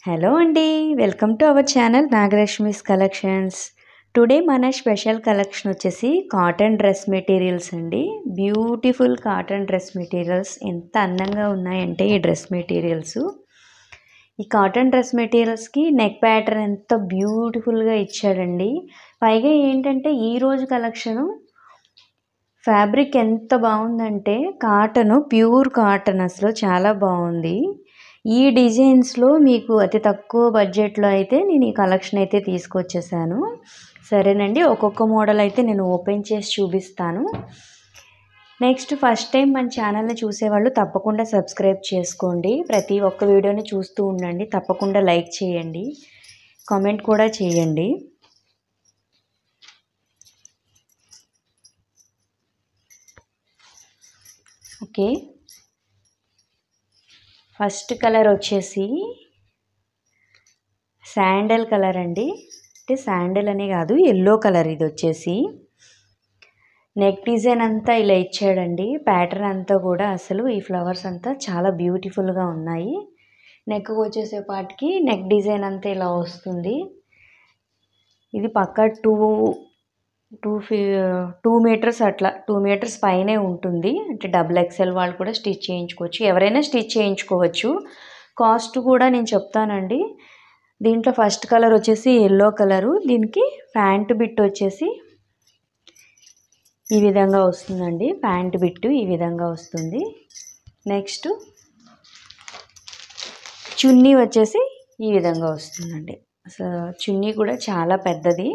Hello అండి, welcome to our channel Nagalakshmi's collections. Today మన special collection వచ్చేసి కాటన్ డ్రెస్ మెటీరియల్స్ అండి. బ్యూటిఫుల్ కాటన్ డ్రెస్ మెటీరియల్స్ ఎంత అందంగా ఉన్నాయంటే ఈ డ్రెస్ మెటీరియల్స్. ఈ కాటన్ డ్రెస్ మెటీరియల్స్కి నెక్ ప్యాటర్న్ ఎంత బ్యూటిఫుల్గా ఇచ్చాడండి. పైగా ఏంటంటే ఈరోజు కలెక్షను ఫ్యాబ్రిక్ ఎంత బాగుందంటే కాటను, ప్యూర్ కాటన్, అసలు చాలా బాగుంది. ఈ డిజైన్స్లో మీకు అతి తక్కువ బడ్జెట్లో అయితే నేను ఈ కలెక్షన్ అయితే తీసుకొచ్చేసాను. సరేనండి, ఒక్కొక్క మోడల్ అయితే నేను ఓపెన్ చేసి చూపిస్తాను. నెక్స్ట్ ఫస్ట్ టైం మన ఛానల్ని చూసేవాళ్ళు తప్పకుండా సబ్స్క్రైబ్ చేసుకోండి. ప్రతి ఒక్క వీడియోని చూస్తూ ఉండండి. తప్పకుండా లైక్ చేయండి, కామెంట్ కూడా చేయండి. ఓకే, ఫస్ట్ కలర్ వచ్చేసి శాండల్ కలర్ అండి. అంటే శాండల్ అనే కాదు, ఎల్లో కలర్. ఇది వచ్చేసి నెక్ డిజైన్ అంతా ఇలా ఇచ్చాడండి. ప్యాటర్న్ అంతా కూడా అసలు ఈ ఫ్లవర్స్ అంతా చాలా బ్యూటిఫుల్గా ఉన్నాయి. నెక్ వచ్చేసేపాటికి నెక్ డిజైన్ అంతా ఇలా వస్తుంది. ఇది పక్కా 2 మీటర్స్, అట్లా 2 మీటర్స్ పైనే ఉంటుంది. అంటే XXL వాళ్ళు కూడా స్టిచ్ చేయించుకోవచ్చు, ఎవరైనా స్టిచ్ చేయించుకోవచ్చు. కాస్ట్ కూడా నేను చెప్తానండి. దీంట్లో ఫస్ట్ కలర్ వచ్చేసి ఎల్లో కలరు. దీనికి ప్యాంట్ బిట్ వచ్చేసి ఈ విధంగా వస్తుందండి. ప్యాంట్ బిట్ ఈ విధంగా వస్తుంది. నెక్స్ట్ చున్నీ వచ్చేసి ఈ విధంగా వస్తుందండి. అసలు చున్నీ కూడా చాలా పెద్దది.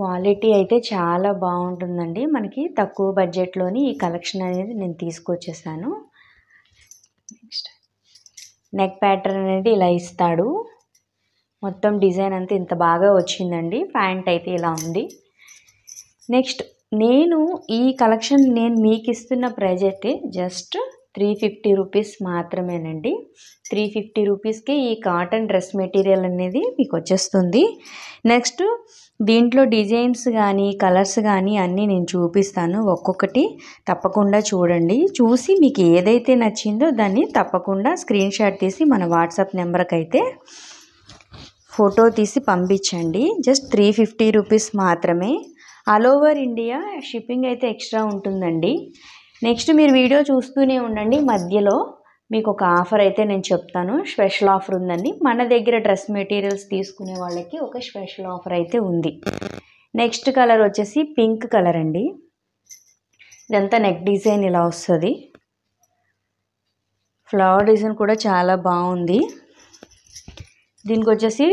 క్వాలిటీ అయితే చాలా బాగుంటుందండి. మనకి తక్కువ బడ్జెట్లోని ఈ కలెక్షన్ అనేది నేను తీసుకొచ్చేసాను. నెక్స్ట్ నెక్ ప్యాటర్న్ అనేది ఇలా ఇస్తాడు. మొత్తం డిజైన్ అంతా ఇంత బాగా వచ్చిందండి. ప్యాంట్ అయితే ఇలా ఉంది. నెక్స్ట్ నేను ఈ కలెక్షన్ మీకు ఇస్తున్న ప్రైజ్ అయితే జస్ట్ 350 రూపీస్ మాత్రమేనండి. 350 రూపీస్కి ఈ కాటన్ డ్రెస్ మెటీరియల్ అనేది మీకు వచ్చేస్తుంది. నెక్స్ట్ దీంట్లో డిజైన్స్ కానీ కలర్స్ కానీ అన్నీ నేను చూపిస్తాను. ఒక్కొక్కటి తప్పకుండా చూడండి. చూసి మీకు ఏదైతే నచ్చిందో దాన్ని తప్పకుండా స్క్రీన్ షాట్ తీసి మన వాట్సాప్ నెంబర్కి అయితే ఫోటో తీసి పంపించండి. జస్ట్ 350 రూపీస్ మాత్రమే. ఆల్ ఓవర్ ఇండియా షిప్పింగ్ అయితే ఎక్స్ట్రా ఉంటుందండి. నెక్స్ట్ మీరు వీడియో చూస్తూనే ఉండండి. మధ్యలో మీకు ఒక ఆఫర్ అయితే నేను చెప్తాను. స్పెషల్ ఆఫర్ ఉందండి. మన దగ్గర డ్రెస్ మెటీరియల్స్ తీసుకునే వాళ్ళకి ఒక స్పెషల్ ఆఫర్ అయితే ఉంది. నెక్స్ట్ కలర్ వచ్చేసి పింక్ కలర్ అండి. ఇదంతా నెక్ డిజైన్ ఇలా వస్తుంది. ఫ్లవర్ డిజైన్ కూడా చాలా బాగుంది. దీనికి వచ్చేసి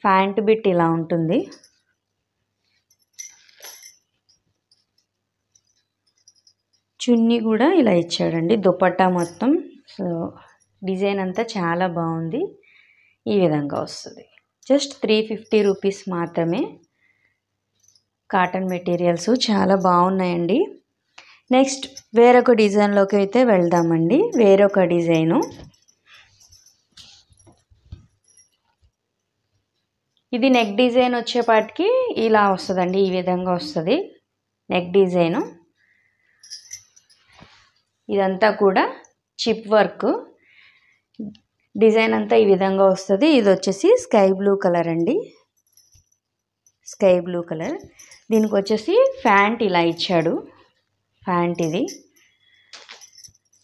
ప్యాంట్ బిట్ ఇలా ఉంటుంది. చున్నీ కూడా ఇలా ఇచ్చాడండి. దుపట్టా మొత్తం సో డిజైన్ అంతా చాలా బాగుంది. ఈ విధంగా వస్తుంది. జస్ట్ 350 రూపీస్ మాత్రమే. కాటన్ మెటీరియల్స్ చాలా బాగున్నాయండి. నెక్స్ట్ వేరొక డిజైన్లోకి అయితే వెళ్దామండి. వేరొక డిజైను ఇది నెక్ డిజైన్ వచ్చేపాటికి ఇలా వస్తుందండి. ఈ విధంగా వస్తుంది నెక్ డిజైను. ఇదంతా కూడా చిప్ వర్క్. డిజైన్ అంతా ఈ విధంగా వస్తుంది. ఇది వచ్చేసి స్కై బ్లూ కలర్ అండి. Sky blue colour. దీనికి వచ్చేసి ప్యాంట్ ఇలా ఇచ్చాడు. ప్యాంట్ ఇది.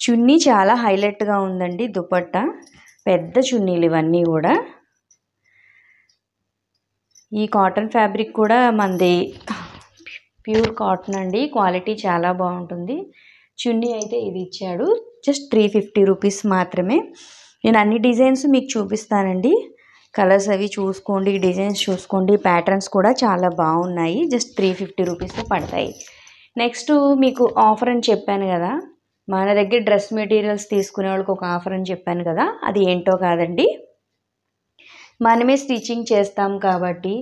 చున్నీ చాలా హైలైట్గా ఉందండి. దుపట్టా పెద్ద చున్నీలు ఇవన్నీ కూడా. ఈ కాటన్ ఫ్యాబ్రిక్ కూడా మనది ప్యూర్ కాటన్ అండి. క్వాలిటీ చాలా బాగుంటుంది. చున్నీ అయితే ఇది ఇచ్చాడు. జస్ట్ 350 రూపీస్ మాత్రమే. నేను అన్ని డిజైన్స్ మీకు చూపిస్తానండి. కలర్స్ అవి చూసుకోండి, డిజైన్స్ చూసుకోండి. ప్యాటర్న్స్ కూడా చాలా బాగున్నాయి. జస్ట్ 350 రూపీస్ పడతాయి. నెక్స్ట్ మీకు ఆఫర్ అని చెప్పాను కదా, మన దగ్గర డ్రెస్ మెటీరియల్స్ తీసుకునే వాళ్ళకి ఒక ఆఫర్ అని చెప్పాను కదా, అది ఏంటో కాదండి. మనమే స్టిచ్చింగ్ చేస్తాం కాబట్టి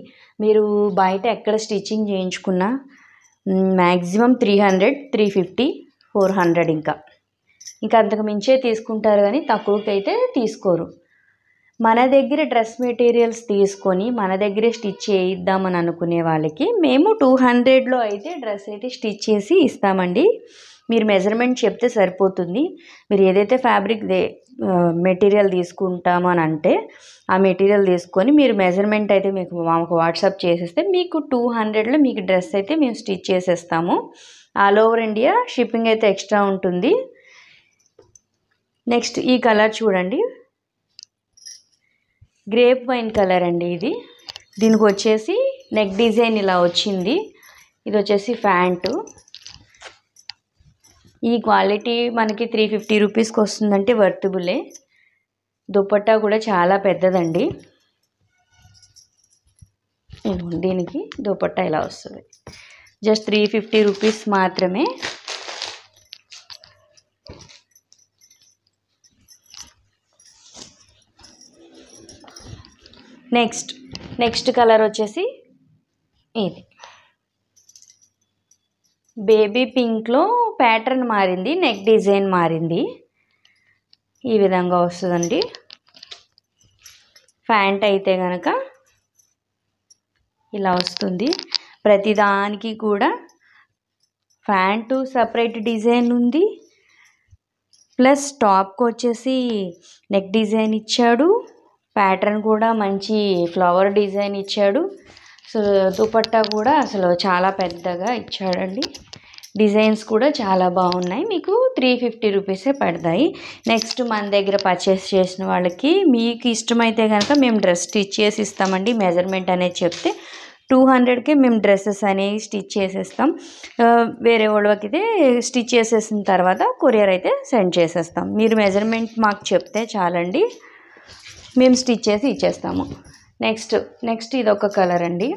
మీరు బయట ఎక్కడ స్టిచ్చింగ్ చేయించుకున్నా మ్యాక్సిమం 300, 350, 400 ఇంకా అంతకు మించే తీసుకుంటారు కానీ తక్కువకి అయితే తీసుకోరు. మన దగ్గర డ్రెస్ మెటీరియల్స్ తీసుకొని మన దగ్గరే స్టిచ్ చేయిద్దామని అనుకునే వాళ్ళకి మేము 200లో అయితే డ్రెస్ అయితే స్టిచ్ చేసి ఇస్తామండి. మీరు మెజర్మెంట్ చెప్తే సరిపోతుంది. మీరు ఏదైతే ఫ్యాబ్రిక్ మెటీరియల్ తీసుకుంటామని అంటే ఆ మెటీరియల్ తీసుకొని మీరు మెజర్మెంట్ అయితే మాకు వాట్సాప్ చేసేస్తే మీకు 200లో మీకు డ్రెస్ అయితే మేము స్టిచ్ చేసేస్తాము. ఆల్ ఓవర్ ఇండియా షిప్పింగ్ అయితే ఎక్స్ట్రా ఉంటుంది. నెక్స్ట్ ఈ కలర్ చూడండి, గ్రేప్ వైన్ కలర్ అండి ఇది. దీనికి వచ్చేసి నెక్ డిజైన్ ఇలా వచ్చింది. ఇది వచ్చేసి ప్యాంటు. ఈ క్వాలిటీ మనకి 350 రూపీస్కి వస్తుందంటే వర్తబులే. దుపట్టా కూడా చాలా పెద్దదండి. దీనికి దుపట్టా ఇలా వస్తుంది. జస్ట్ 350 రూపీస్ మాత్రమే. నెక్స్ట్ కలర్ వచ్చేసి ఇది బేబీ పింక్లో ప్యాటర్న్ మారింది, నెక్ డిజైన్ మారింది. ఈ విధంగా వస్తుందండి. ప్యాంట్ అయితే కనుక ఇలా వస్తుంది. ప్రతిదానికి కూడా ప్యాంటు సపరేట్ డిజైన్ ఉంది, ప్లస్ టాప్కి వచ్చేసి నెక్ డిజైన్ ఇచ్చాడు, ప్యాటర్న్ కూడా మంచి ఫ్లవర్ డిజైన్ ఇచ్చాడు. సో దుపట్టా కూడా అసలు చాలా పెద్దగా ఇచ్చాడండి. డిజైన్స్ కూడా చాలా బాగున్నాయి. మీకు 350 రూపీసే పడతాయి. నెక్స్ట్ మన దగ్గర పర్చేస్ చేసిన వాళ్ళకి మీకు ఇష్టమైతే కనుక మేము డ్రెస్ స్టిచ్ చేసి ఇస్తామండి. మెజర్మెంట్ అనేది చెప్తే 200కే మేము డ్రెస్సెస్ అనేవి స్టిచ్ చేసేస్తాం. వేరే వాళ్ళకి అయితే స్టిచ్ చేసేసిన తర్వాత కొరియర్ అయితే సెండ్ చేసేస్తాం. మీరు మెజర్మెంట్ మాకు చెప్తే చాలండి, మేము స్టిచ్ చేసి ఇచ్చేస్తాము. నెక్స్ట్ ఇది ఒక కలర్ అండి.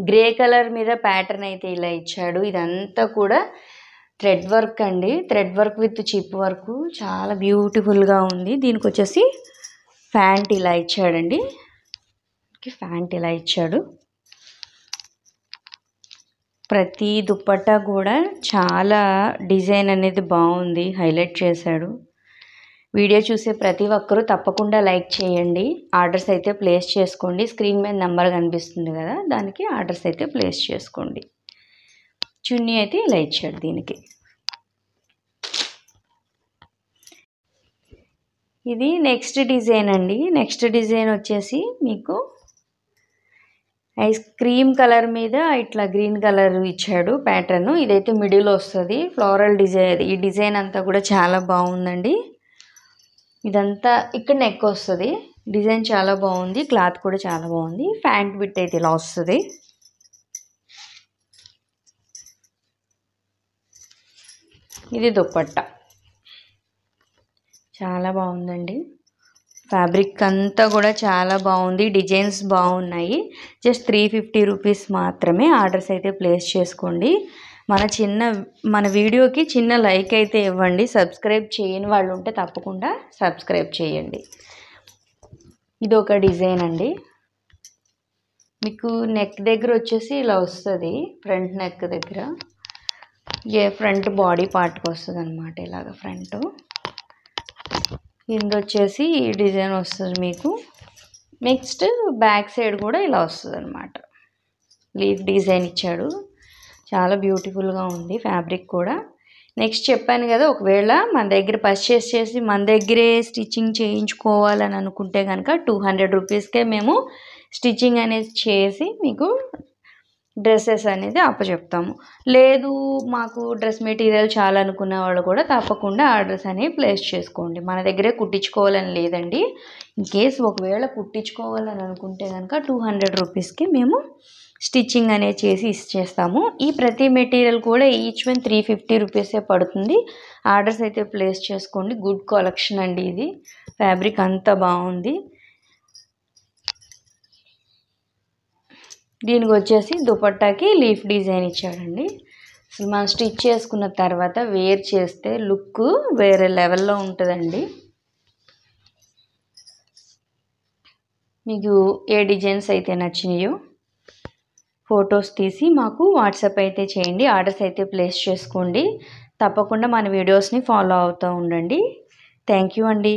గ్రే కలర్ మీద ప్యాటర్న్ అయితే ఇలా ఇచ్చాడు. ఇదంతా కూడా థ్రెడ్ వర్క్ అండి. Thread work with chip work చాలా బ్యూటిఫుల్గా ఉంది. దీనికి వచ్చేసి ప్యాంట్ ఇలా ఇచ్చాడండి. ప్యాంట్ ఇలా ఇచ్చాడు. ప్రతి దుపట్టా కూడా చాలా డిజైన్ అనేది బాగుంది, హైలైట్ చేశాడు. వీడియో చూసే ప్రతి ఒక్కరూ తప్పకుండా లైక్ చేయండి. ఆర్డర్స్ అయితే ప్లేస్ చేసుకోండి. స్క్రీన్ మీద నెంబర్ కనిపిస్తుంది కదా, దానికి ఆర్డర్స్ అయితే ప్లేస్ చేసుకోండి. చున్నీ అయితే ఇలా ఇచ్చాడు దీనికి. ఇది నెక్స్ట్ డిజైన్ అండి. నెక్స్ట్ డిజైన్ వచ్చేసి మీకు ఐస్ క్రీమ్ కలర్ మీద ఇట్లా గ్రీన్ కలర్ ఇచ్చాడు ప్యాటర్న్. ఇదైతే మిడిల్ వస్తుంది, ఫ్లోరల్ డిజైన్. ఈ డిజైన్ అంతా కూడా చాలా బాగుందండి. ఇదంతా ఇక్కడ నెక్ వస్తుంది. డిజైన్ చాలా బాగుంది, క్లాత్ కూడా చాలా బాగుంది. ప్యాంట్ బిట్ అయితే ఇలా వస్తుంది. ఇది దుపట్టా చాలా బాగుందండి. ఫ్యాబ్రిక్ అంతా కూడా చాలా బాగుంది, డిజైన్స్ బాగున్నాయి. జస్ట్ 350 రూపీస్ మాత్రమే. ఆర్డర్స్ అయితే ప్లేస్ చేసుకోండి. మన వీడియోకి చిన్న లైక్ అయితే ఇవ్వండి. సబ్స్క్రైబ్ చేయని వాళ్ళు ఉంటే తప్పకుండా సబ్స్క్రైబ్ చేయండి. ఇది ఒక డిజైన్ అండి. మీకు నెక్ దగ్గర వచ్చేసి ఇలా వస్తుంది, ఫ్రంట్ నెక్ దగ్గర ఫ్రంట్ బాడీ పార్ట్కి వస్తుంది అనమాట. ఇలాగ ఫ్రంట్ కింద వచ్చేసి ఈ డిజైన్ వస్తుంది మీకు. నెక్స్ట్ బ్యాక్ సైడ్ కూడా ఇలా వస్తుంది అనమాట. లీఫ్ డిజైన్ ఇచ్చాడు, చాలా బ్యూటిఫుల్గా ఉంది ఫ్యాబ్రిక్ కూడా. నెక్స్ట్ చెప్పాను కదా, ఒకవేళ మన దగ్గర పర్చేస్ చేసి మన దగ్గరే స్టిచ్చింగ్ చేయించుకోవాలని అనుకుంటే కనుక 200 రూపీస్కే మేము స్టిచ్చింగ్ అనేది చేసి మీకు డ్రెస్సెస్ అనేది అప్పచెప్తాము. లేదు మాకు డ్రెస్ మెటీరియల్ చాలా అనుకున్న వాళ్ళు కూడా తప్పకుండా ఆర్డర్స్ అనేవి ప్లేస్ చేసుకోండి. మన దగ్గరే కుట్టించుకోవాలని లేదండి. ఇన్ కేస్ ఒకవేళ కుట్టించుకోవాలని అనుకుంటే కనుక 200 రూపీస్కి మేము స్టిచ్చింగ్ అనేది చేసి ఇచ్చేస్తాము. ఈ ప్రతి మెటీరియల్ కూడా ఈచ్ వన్ 350 రూపీసే పడుతుంది. ఆర్డర్స్ అయితే ప్లేస్ చేసుకోండి. గుడ్ కలెక్షన్ అండి ఇది. ఫ్యాబ్రిక్ అంతా బాగుంది. దీనికి వచ్చేసి దుపట్టాకి లీఫ్ డిజైన్ ఇచ్చాడండి. అసలు మనం స్టిచ్ చేసుకున్న తర్వాత వేర్ చేస్తే లుక్ వేరే లెవెల్లో ఉంటుందండి. మీకు ఏ డిజైన్స్ అయితే నచ్చినాయో ఫొటోస్ తీసి మాకు వాట్సాప్ అయితే చేయండి. ఆర్డర్స్ అయితే ప్లేస్ చేసుకోండి. తప్పకుండా మన వీడియోస్ని ఫాలో అవుతూ ఉండండి. థ్యాంక్ యూ అండి.